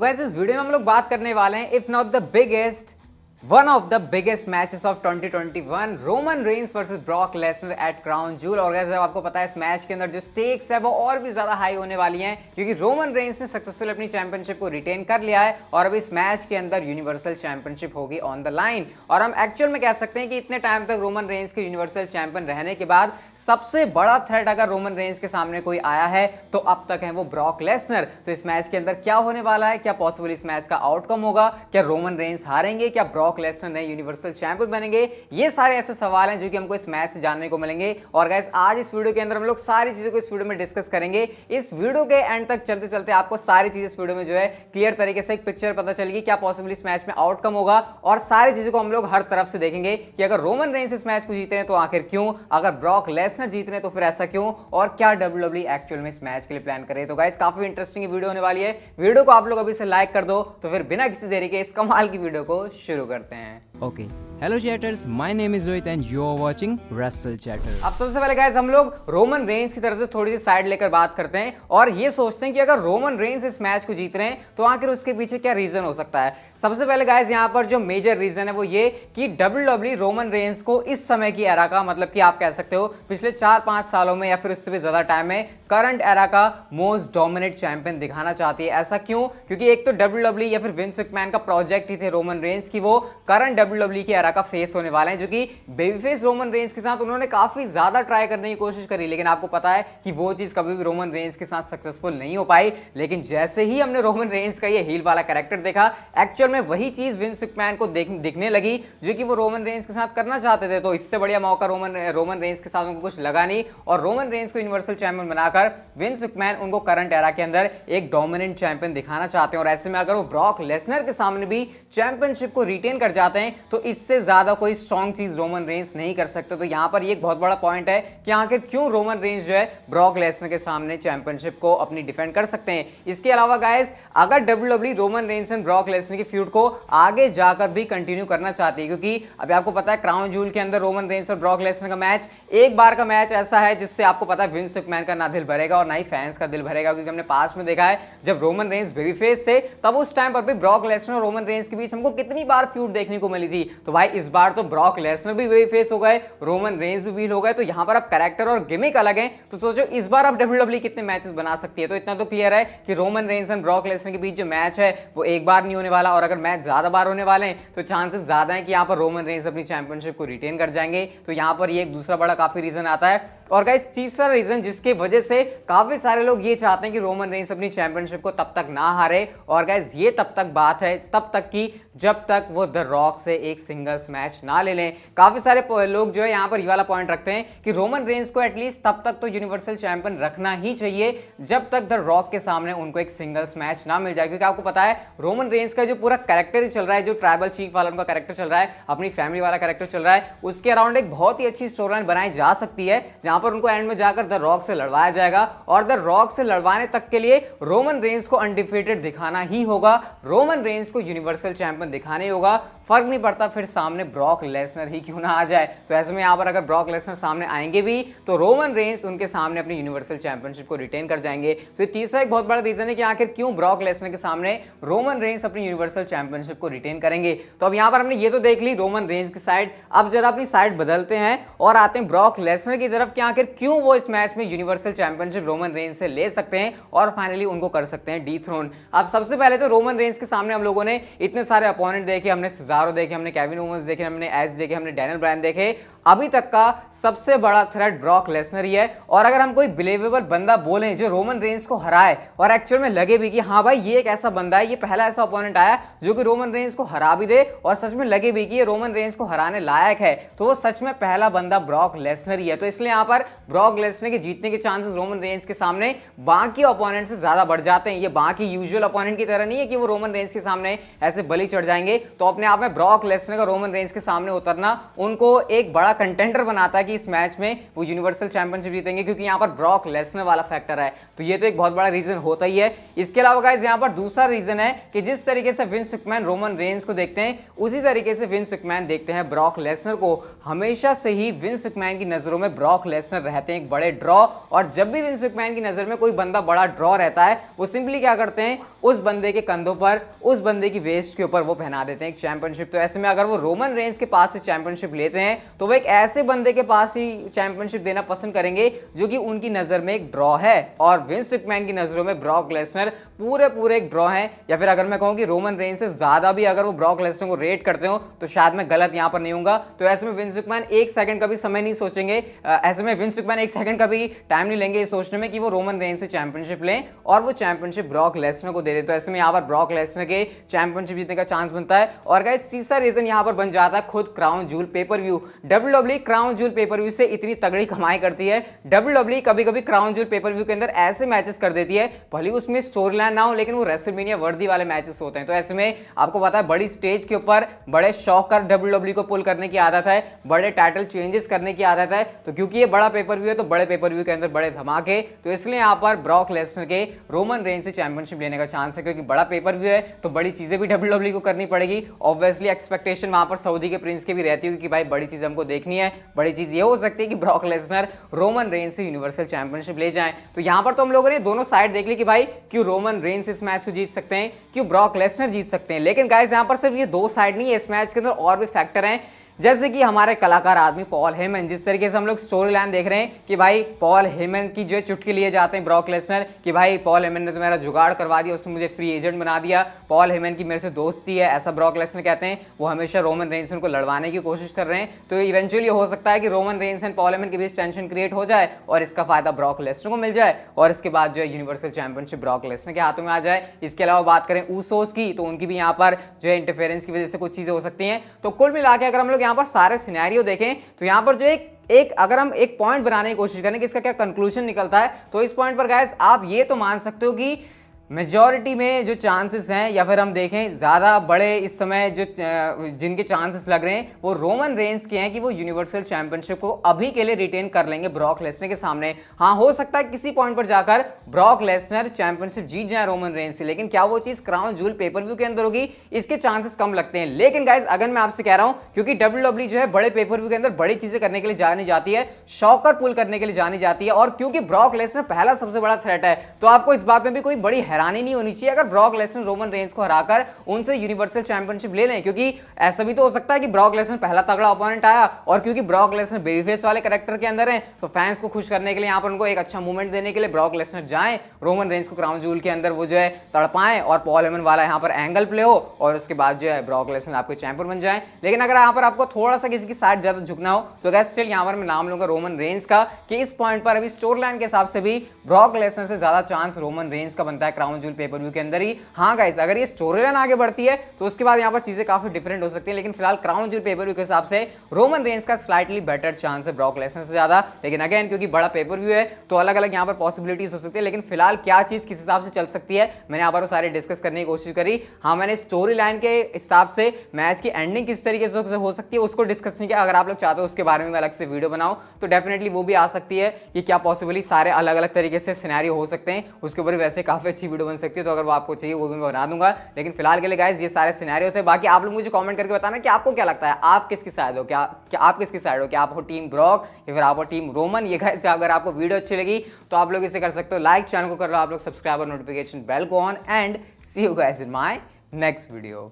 Guys इस video में हम लोग बात करने वाले हैं if not the biggest one of the biggest matches of 2021 Roman Reigns versus Brock Lesnar at Crown Jewel. और गाइस आपको पता है इस मैच के अंदर जो स्टेक्स है वो और भी ज्यादा हाई होने वाली हैं क्योंकि रोमन रेंस ने सक्सेसफुल अपनी चैंपियनशिप को रिटेन कर लिया है और अब इस मैच के अंदर यूनिवर्सल चैंपियनशिप होगी ऑन द लाइन। और हम एक्चुअल में कह सकते हैं कि इतने टाइम तक रोमन रेंस के यूनिवर्सल चैंपियन रहने के बाद सबसे बड़ा थ्रेट अगर रोमन रेंस के सामने कोई आया है तो अब तक है वो ब्रॉक लेसनर। तो इस मैच के अंदर क्या होने वाला है, क्या पॉसिबल इस मैच का आउटकम होगा, क्या रोमन रेंस हारेंगे, क्या ब्रॉक लेसनर नए यूनिवर्सल चैंपियन बनेंगे, ये सारे ऐसे सवाल हैं जो कि हमको इस मैच से जानने को मिलेंगे। और गाइस आज इस वीडियो के अंदर हम लोग सारी चीजों को इस वीडियो में डिस्कस करेंगे। इस वीडियो के एंड तक चलते चलते आपको सारी चीजें इस वीडियो में जो है क्लियर तरीके से एक पिक्चर पता चलेगी, क्या पॉसिबल इस मैच में आउटकम होगा और सारी चीजों को हम लोग हर तरफ से देखेंगे कि अगर रोमन रेंस इस मैच को जीते हैं तो आखिर क्यों, अगर ब्रॉक लेसनर जीते हैं तो फिर ऐसा क्यों, और क्या डब्ल्यूडब्ल्यूई एक्चुअल में इस मैच के लिए प्लान करे। तो गाइस काफी इंटरेस्टिंग वीडियो होने वाली है। वीडियो को आप लोग अभी से लाइक कर दो। तो फिर बिना किसी देरी के इस कमाल की वीडियो को शुरू करते हैं। Okay, hello chatters, my name is Rohit and you are watching Wrestle Chatter. अब सबसे पहले गाइस हम लोग रोमन रेंस की तरफ से थोड़ी सी साइड लेकर बात करते हैं और ये सोचते हैं कि अगर रोमन रेंस इस मैच को जीत रहे हैं तो आखिर उसके पीछे क्या रीजन हो सकता है। सबसे पहले गाइस यहाँ पर जो मेजर रीजन है वो ये कि डब्ल्यूडब्ल्यूई रोमन रेंस को इस समय की एरा का, मतलब कि आप कह सकते हो पिछले 4-5 सालों में या फिर उससे भी ज्यादा टाइम में करंट एरा का मोस्ट डोमिनेट चैंपियन दिखाना चाहती है। ऐसा क्यों? क्योंकि एक तो डब्ल्यूडब्ल्यूई या फिर विंस मैकमैन का प्रोजेक्ट ही थे रोमन रेंस की वो करंट डब्ल्यूडब्ल्यूई की एरा का फेस होने वाले हैं, जो कि बेबी फेस रोमन रेंस के साथ उन्होंने काफी ज्यादा ट्राई करने की कोशिश करी, लेकिन आपको पता है कि वो चीज कभी भी रोमन रेंस के साथ सक्सेसफुल नहीं हो पाई। लेकिन जैसे ही हमने रोमन रेंस का ये हील वाला कैरेक्टर देखा, एक्चुअल में वही चीज विंस मैकमैन को दिखने लगी जो कि वो रोमन रेंस के साथ करना चाहते थे। तो इससे बढ़िया मौका रोमन रेंस के साथ उनको कुछ लगा नहीं और रोमन रेंस को यूनिवर्सल चैंपियन बनाकर विंस मैकमैन उनको करंट एरा के अंदर एक डोमिनेंट चैंपियन दिखाना चाहते हैं। और ऐसे में अगर वो ब्रॉक लेसनर के सामने भी चैंपियनशिप को रिटेन कर जाते हैं तो इससे ज्यादा कोई स्ट्रॉन्ग चीज रोमन रेंस नहीं कर सकते। तो यहां पर ये एक बहुत बड़ा पॉइंट है कि आखिर क्यों रोमन रेंस जो है ब्रॉक लेसनर के सामने चैंपियनशिप को अपनी डिफेंड कर सकते हैं। इसके अलावा गाइस अगर WWE Roman Reigns and Brock Lesnar की फ्यूड को आगे जाकर भी कंटिन्यू करना चाहती है, क्योंकि अभी आपको पता है क्राउन जूल के अंदर रोमन रेंस और ब्रॉक लेसनर का मैच एक बार का मैच ऐसा है जिससे आपको पता है विंस मैकमैन का ना दिल भरेगा और ना ही फैंस का दिल भरेगा, क्योंकि हमने पास्ट में देखा है जब रोमन रेंस बेबी फेस थे तब उस टाइम पर भी ब्रॉक लेसनर और रोमन रेंस के बीच हमको कितनी बार फ्यूड देखने को मिली थी। तो भाई इस बार तो ब्रॉक लेसनर भी बेबी फेस हो गए, रोमन रेंस भी व्हील हो गए, तो यहां पर अब कैरेक्टर और गिमिक अलग है। तो सोचो इस बार अब डब्ल्यूडब्ल्यूई कितने मैचेस बना सकती है। तो इतना तो क्लियर है कि Roman Reigns and Brock Lesnar के बीच जो मैच है वो एक बार नहीं होने वाला, और अगर मैच ज्यादा बार होने वाले हैं तो चांसेस ज्यादा है कि यहां पर रोमन रेंस अपनी चैंपियनशिप को रिटेन कर जाएंगे। तो यहां पर ये एक दूसरा बड़ा काफी रीजन आता है। और गाइस तीसरा रीजन जिसके वजह से काफी सारे लोग ये चाहते हैं कि रोमन रेंस अपनी चैंपियनशिप को तब तक ना हारे, और गाइस ये तब तक बात है तब तक की जब तक वो द रॉक से एक सिंगल्स मैच ना ले लें। काफी सारे लोग जो है यहाँ पर ये वाला पॉइंट रखते हैं कि रोमन रेंस को एटलीस्ट तब तक तो यूनिवर्सल चैंपियन रखना ही चाहिए जब तक द रॉक के सामने उनको एक सिंगल्स मैच ना मिल जाए। क्योंकि आपको पता है रोमन रेंस का जो पूरा कैरेक्टर ही चल रहा है, जो ट्राइबल चीफ वाला उनका कैरेक्टर चल रहा है, अपनी फैमिली वाला कैरेक्टर चल रहा है, उसके अराउंड एक बहुत ही अच्छी स्टोरी लाइन बनाई जा सकती है जहां पर उनको एंड में जाकर द रॉक से लड़वाया जाएगा। और द रॉक से लड़वाने तक के लिए रोमन रेंस को अनडिफीटेड दिखाना ही होगा, रोमन रेंस को यूनिवर्सल चैंपियन दिखाना ही होगा। फर्क नहीं पड़ता फिर सामने ब्रॉक लेसनर ही क्यों ना आ जाए। तो ऐसे में यहां पर अगर ब्रॉक लेसनर सामने आएंगे भी तो रोमन रेंस उनके सामने अपनी यूनिवर्सल चैंपियनशिप को रिटेन कर जाएंगे। तो ये तीसरा एक बहुत बड़ा रीजन है कि आखिर क्यों ब्रॉक लेसनर के सामने रोमन रेंस अपनी यूनिवर्सल चैंपियनशिप को रिटेन करेंगे। तो अब यहां पर हमने ये तो देख ली रोमन रेंस की साइड, अब जरा अपनी साइड बदलते हैं और आते हैं ब्रॉक लेसनर की तरफ कि आखिर क्यों वो इस मैच में यूनिवर्सल चैंपियनशिप रोमन रेंस से ले सकते हैं और फाइनली उनको कर सकते हैं डीथ्रोन। अब सबसे पहले तो रोमन रेंस के सामने हम लोगों ने इतने सारे अपोनेंट देखे, हमने सिजारो देखे, हमने केविन ओवेंस देखे, हमने एज देखे, हमने डैनियल ब्रायन देखे। अभी तक का सबसे बड़ा थ्रेट ब्रॉक लेसनर ही है। और अगर हम कोई बिलीवेबल बंदा बोले जो रोमन रेंस को हराए और एक्चुअल में लगे भी कि हाँ भाई ये एक ऐसा बंदा है, ये पहला ऐसा अपोनेंट आया जो कि रोमन रेंस को हरा भी दे और सच में लगे भी कि ये रोमन रेंस को हराने लायक है, तो वो सच में पहला बंदा ब्रॉक लेसनर ही है। तो इसलिए यहाँ पर ब्रॉक लेसनर के जीतने के चांसेस रोमन रेंस के सामने बाकी अपोनेंट से ज्यादा बढ़ जाते हैं। ये बाकी यूजुअल अपोनेंट की तरह नहीं है कि वो रोमन रेंस के सामने ऐसे बलि चढ़ जाएंगे। तो अपने आप में ब्रॉक लेसनर का रोमन रेंस के सामने उतरना उनको एक बड़ा कंटेंडर बनाता है कि इस मैच में वो यूनिवर्सल चैंपियनशिप जीतेंगे, क्योंकि यहाँ पर ब्रॉक लेसनर वाला फैक्टर है। तो ये तो एक बहुत बड़ा रीजन होता ही है। इसके अलावा गाइस यहाँ पर दूसरा रीजन है कि जिस तरीके से विंस मैकमैन रोमन रेंस को देखते हैं, उसी तरीके से विंस मैकमैन देखते हैं ब्रॉक लेसनर को। हमेशा से ही विंस मैकमैन की नजरों में ब्रॉक लेसनर रहते हैं एक बड़े ड्रॉ, और जब भी विंस मैकमैन की नजर में कोई बंदा बड़ा ड्रॉ रहता है, वो सिंपली क्या करते हैं, उस बंदे के कंधों पर, उस बंदे की वेस्ट के ऊपर वो पहना देते हैं एक चैंपियनशिप। तो ऐसे में अगर वो रोमन रेंस के पास से चैंपियनशिप लेते हैं तो वो एक ऐसे बंदे के पास ही चैंपियनशिप देना पसंद करेंगे जो कि उनकी नजर में एक ड्रॉ है। और विंस मैकमैन की नजरों में ब्रॉक लेसनर पूरे एक ड्रॉ है, या फिर अगर मैं कहूं कि रोमन रेंस से ज्यादा भी अगर वो ब्रॉक लेसनर को रेट करते हो तो शायद मैं गलत यहां पर नहीं होऊंगा। तो ऐसे में विंस मैकमैन एक सेकंड का भी समय नहीं सोचेंगे, ऐसे में विंस मैकमैन एक सेकंड का भी टाइम नहीं लेंगे सोचने में कि वो रोमन रेंस से चैंपियनशिप लें और वो चैंपियनशिप ब्रॉक लेसनर को दे दे। तो ऐसे में यहां पर ब्रॉक लेसनर के चैंपियनशिप जीतने का चांस बनता है। और गाइस तीसरा रीजन यहां पर बन जाता है खुद crown joule pay per view. WWE crown joule pay per view से इतनी तगड़ी कमाई करती है। डब्ल्यूडब्ल्यूई कभी-कभी क्राउन जूल पेपर व्यू के अंदर ऐसे मैचेस कर देती है, भले उसमें स्टोरी लाइन ना हो, लेकिन वो रेसलमेनिया वर्दी वाले मैचेस होते हैं। तो ऐसे में आपको पता है बड़ी स्टेज के ऊपर बड़े शॉकर डब्ल्यूडब्ल्यूई को पुल करने की आदत है, बड़े टाइटल चेंजेस करने की आदत है। तो क्योंकि ये बड़ा पेपर व्यू है तो बड़े पेपर व्यू के अंदर बड़े धमाके, तो इसलिए यहां पर ब्रॉक लेसनर के रोमन रेंस से चैंपियनशिप लेने का चांस है। क्योंकि बड़ा पेपर व्यू है तो बड़ी चीजें भी डब्ल्यूडब्ल्यूई को करनी पड़ेगी। ऑब्वियसली एक्सपेक्टेशन वहां पर सऊदी के प्रिंस की भी रहती है कि भाई बड़ी चीज हमको देखनी है। बड़ी चीज ये हो सकती है कि ब्रॉक लेसनर रोमन रेंस से यूनिवर्सल चैंपियनशिप ले जाएं। तो यहां पर तो हम लोगों ने दोनों साइड देख ली कि भाई क्यों रोमन रेंस इस मैच को जीत सकते हैं, क्यों ब्रॉक लेसनर जीत सकते हैं। लेकिन गाइस यहां पर सिर्फ ये दो साइड नहीं है, इस मैच के अंदर और भी फैक्टर हैं। जैसे कि हमारे कलाकार आदमी पॉल हेमन, जिस तरीके से हम लोग स्टोरी लाइन देख रहे हैं कि भाई पॉल हेमन की जो चुटकी लिए जाते हैं ब्रॉक लेसनर कि भाई पॉल हेमन ने तो मेरा जुगाड़ करवा दिया, उसने मुझे फ्री एजेंट बना दिया, पॉल हेमन की मेरे से दोस्ती है, ऐसा ब्रॉक लेसनर कहते हैं। वो हमेशा रोमन रेंस को लड़वाने की कोशिश कर रहे हैं। तो इवेंचुअली हो सकता है कि Roman Reigns and Paul Heyman के बीच टेंशन क्रिएट हो जाए और इसका फायदा ब्रॉक लेसनर को मिल जाए और इसके बाद जो है यूनिवर्सल चैंपियनशिप ब्रॉक लेसनर के हाथों में आ जाए। इसके अलावा बात करें ऊसोस की, तो उनकी भी यहाँ पर जो है इंटरफेरेंस की वजह से कुछ चीजें हो सकती हैं। तो कुल मिला के अगर हम लोग यहाँ पर सारे सिनेरियो देखें तो यहां पर जो एक अगर हम एक पॉइंट बनाने की कोशिश करें कि इसका क्या कंक्लूजन निकलता है, तो इस पॉइंट पर गाइस आप ये तो मान सकते हो कि मेजॉरिटी में जो चांसेस हैं, या फिर हम देखें ज़्यादा बड़े इस समय जो जिनके चांसेस लग रहे हैं वो रोमन रेंस के हैं कि वो यूनिवर्सल चैंपियनशिप को अभी के लिए रिटेन कर लेंगे ब्रॉक लेसनर के सामने। हाँ, हो सकता है किसी पॉइंट पर जाकर ब्रॉक लेसनर चैंपियनशिप जीत जाए रोमन रेंस से, लेकिन क्या वो चीज़ क्राउन जूल पेपर व्यू के अंदर होगी, इसके चांसेस कम लगते हैं। लेकिन गाइज अगर मैं आपसे कह रहा हूं, क्योंकि डब्ल्यूडब्ल्यूई जो है बड़े पेपर व्यू के अंदर बड़ी चीज़ें करने के लिए जानी जाती है, शॉकर पुल करने के लिए जानी जाती है, और क्योंकि ब्रॉक लेसनर पहला सबसे बड़ा थ्रेट है, तो आपको इस बात में भी कोई बड़ी हैरानी नहीं होनी चाहिए अगर ब्रॉक लेसनर रोमन रेंस को हराकर उनसे यूनिवर्सल चैंपियनशिप ले लें। क्योंकि ऐसा भी तो हो सकता है कि ब्रॉक लेसनर पहला तगड़ा ओपोनेंट आया और क्योंकि ब्रॉक लेसनर बेबीफेस वाले कैरेक्टर के अंदर है, तो फैंस को खुश करने के लिए, यहां पर उनको एक अच्छा मूवमेंट देने के लिए ब्रॉक लेसनर जाएं, रोमन रेंस को क्राउन जूल के अंदर वो जो है तड़पाएं और पॉल हेमन वाला यहां पर एंगल प्ले हो और उसके बाद जो है ब्रॉक लेसनर आपके चैंपियन बन जाए। लेकिन अगर यहां पर आपको थोड़ा सा किसी की साइड ज्यादा झुकना हो तो गाइस स्टिल यहां पर मैं नाम लूंगा रोमन रेंस का, कि इस पॉइंट पर अभी स्टोरी लाइन के हिसाब से भी ब्रॉक लेसनर से ज्यादा चांस रोमन रेंस का बनता है क्राउन जूल पेपर व्यू के अंदर ही। हाँ गाइस, अगर ये स्टोरी लाइन आगे बढ़ती है तो उसके बाद यहां पर चीजें काफी डिफरेंट हो सकती है, लेकिन फिलहाल क्राउन जूल पेपर व्यू के हिसाब से रोमन रेंस का स्लाइटली बेटर चांस है ब्रॉक लेसनर से ज्यादा। लेकिन अगेन क्योंकि बड़ा पेपर व्यू है तो अलग अलग यहां पर पॉसिबिलिटीज हो सकती है, लेकिन फिलहाल क्या चीज किस हिसाब से चल सकती है मैंने यहां पर वो सारी डिस्कस करने की कोशिश करी। हाँ, मैंने स्टोरी लाइन के हिसाब से मैच की एंडिंग किस तरीके से हो सकती है उसको डिस्कस नहीं किया। अगर आप लोग चाहते हो उसके बारे में मैं अलग से वीडियो बनाऊं तो डेफिनेटली वो भी आ सकती है कि क्या पॉसिबली सारे अलग अलग तरीके से सिनेरियो हो सकते हैं, उसके ऊपर वैसे काफी अच्छी वीडियो बन सकती है। तो अगर वो आपको चाहिए वो भी मैं बना दूंगा, लेकिन फिलहाल के लिए गाइस ये सारे सिनेरियो थे। बाकी आप लोग मुझे कमेंट करके बताना कि आपको क्या लगता है, आप किसकी साइड हो, क्या आप किसकी साइड हो, क्या आप हो टीम ब्रॉक या फिर आप हो टीम रोमन। ये गाइस अगर आपको वीडियो अच्छी लगी तो आप लोग इसे कर सकते हो लाइक, चैनल को कर लो आप लोग सब्सक्राइब और नोटिफिकेशन बेल को on, and see you guys in my next video.